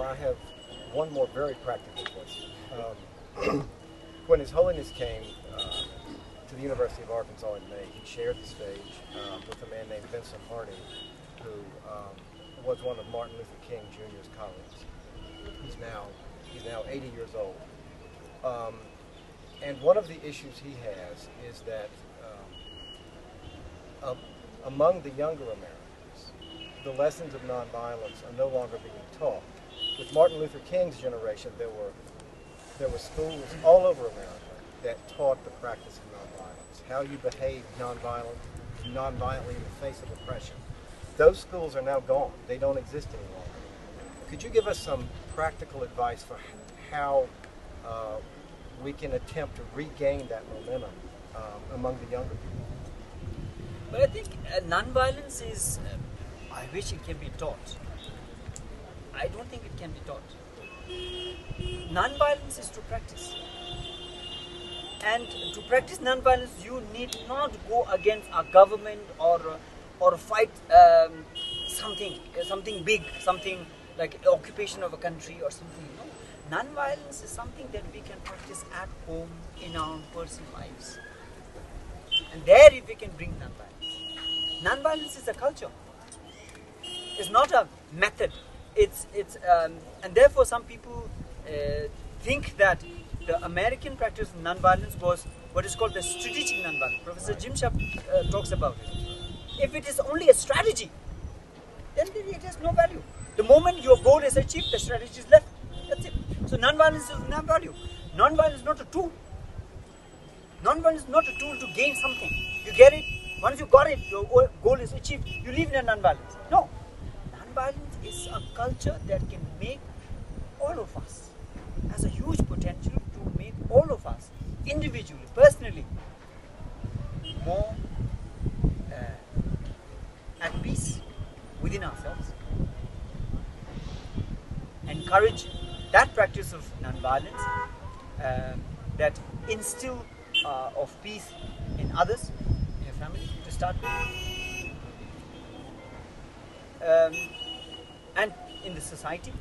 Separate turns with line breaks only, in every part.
so I have one more very practical question. When His Holiness came to the University of Arkansas in May, he shared the stage with a man named Vincent Harding, who was one of Martin Luther King Jr.'s colleagues. He's now 80 years old. And one of the issues he has is that among the younger Americans, the lessons of nonviolence are no longer being taught. With Martin Luther King's generation, there were schools all over America that taught the practice of nonviolence, how you behave nonviolently in the face of oppression. Those schools are now gone. They don't exist any longer. Could you give us some practical advice for how we can attempt to regain that momentum among the younger people?
But I think nonviolence is, I wish it can be taught. I don't think it can be taught. Nonviolence is to practice. And to practice nonviolence, you need not go against a government or fight something big, something like occupation of a country or something. No. Nonviolence is something that we can practice at home in our own personal lives. And there if we can bring nonviolence. Nonviolence is a culture. It's not a method. And therefore some people think that the American practice of nonviolence was what is called the strategic nonviolence. Professor Jim Sharp talks about it. If it is only a strategy, then it has no value. The moment your goal is achieved, the strategy is left. That's it. So nonviolence is no value. Nonviolence is not a tool. Nonviolence is not a tool to gain something. You get it. Once you got it, your goal is achieved. You leave in nonviolence. No. Nonviolence is a culture that can make all of us, has a huge potential to make all of us, individually, personally, more at peace within ourselves. Encourage that practice of nonviolence, that instill of peace in others, in your family, to start with, and in the society.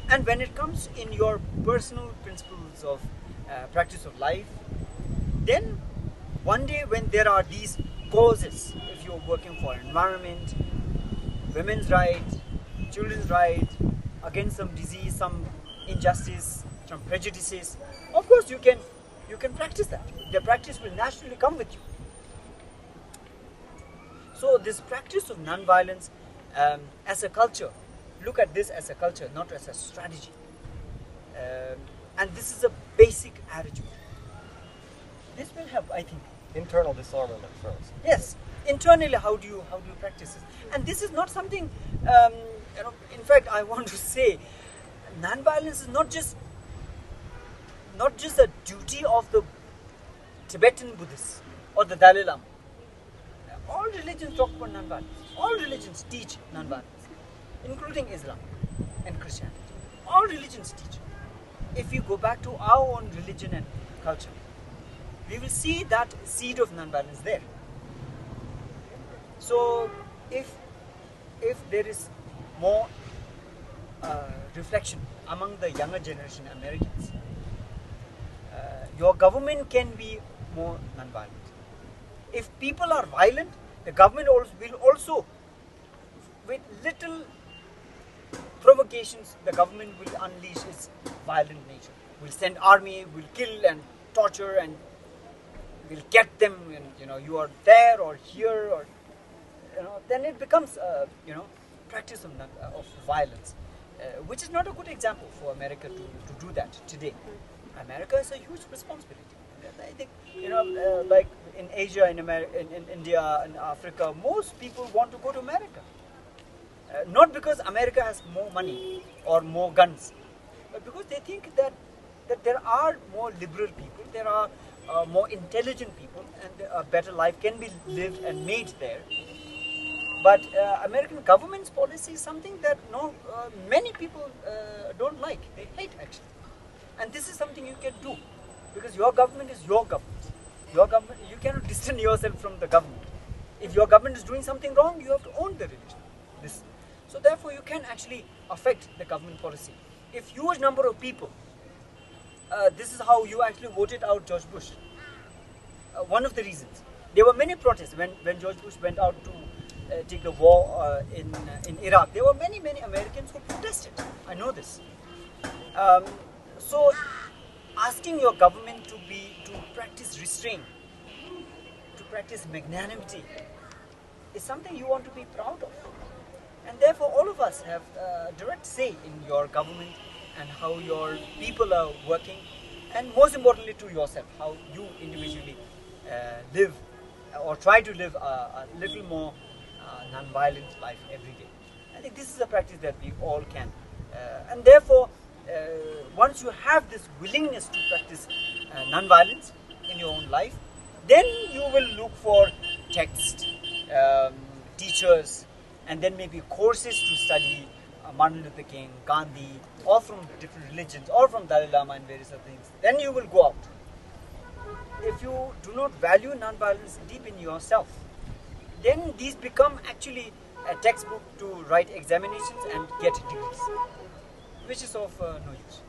And when it comes in your personal principles of practice of life, then one day when there are these causes, if you're working for environment, women's rights, children's rights, against some disease, some injustice, some prejudices, of course you can practice that. The practice will naturally come with you. So this practice of nonviolence as a culture, look at this as a culture, not as a strategy. And this is a basic attitude. This will help, I think.
Internal disarmament first.
Yes. Internally, how do you practice this? And this is not something, in fact, I want to say, nonviolence is not just a duty of the Tibetan Buddhists or the Dalai Lama. All religions talk about nonviolence. All religions teach nonviolence, including Islam and Christianity. All religions teach. If we go back to our own religion and culture, we will see that seed of nonviolence there. So, if there is more reflection among the younger generation Americans, your government can be more nonviolent. If people are violent, the government will also, with little provocations, the government will unleash its violent nature. Will send army, will kill and torture, and will get them. And, you are there or here, or then it becomes practice of violence, which is not a good example for America to do that today. America has a huge responsibility. I think like in Asia, in India, in Africa, most people want to go to America. Not because America has more money or more guns, but because they think that there are more liberal people, there are more intelligent people, and a better life can be lived and made there. But American government's policy is something that many people don't like. They hate, actually. And this is something you can do, because your government is your government. Your government, you cannot distance yourself from the government. If your government is doing something wrong, you have to own the religion. So therefore, you can actually affect the government policy. If huge number of people, this is how you actually voted out George Bush. One of the reasons. There were many protests when George Bush went out to take the war in Iraq. There were many Americans who protested. I know this. So asking your government to practice restraint, to practice magnanimity, is something you want to be proud of. And therefore all of us have a direct say in your government and how your people are working, and most importantly to yourself, how you individually live or try to live a little more non-violent life every day. I think this is a practice that we all can. And therefore, once you have this willingness to practice non-violence in your own life, then you will look for texts, teachers, and then maybe courses to study Martin Luther King, Gandhi, or from different religions, or from Dalai Lama and various other things. Then you will go out. If you do not value non-violence deep in yourself, then these become actually a textbook to write examinations and get degrees, which is of no use.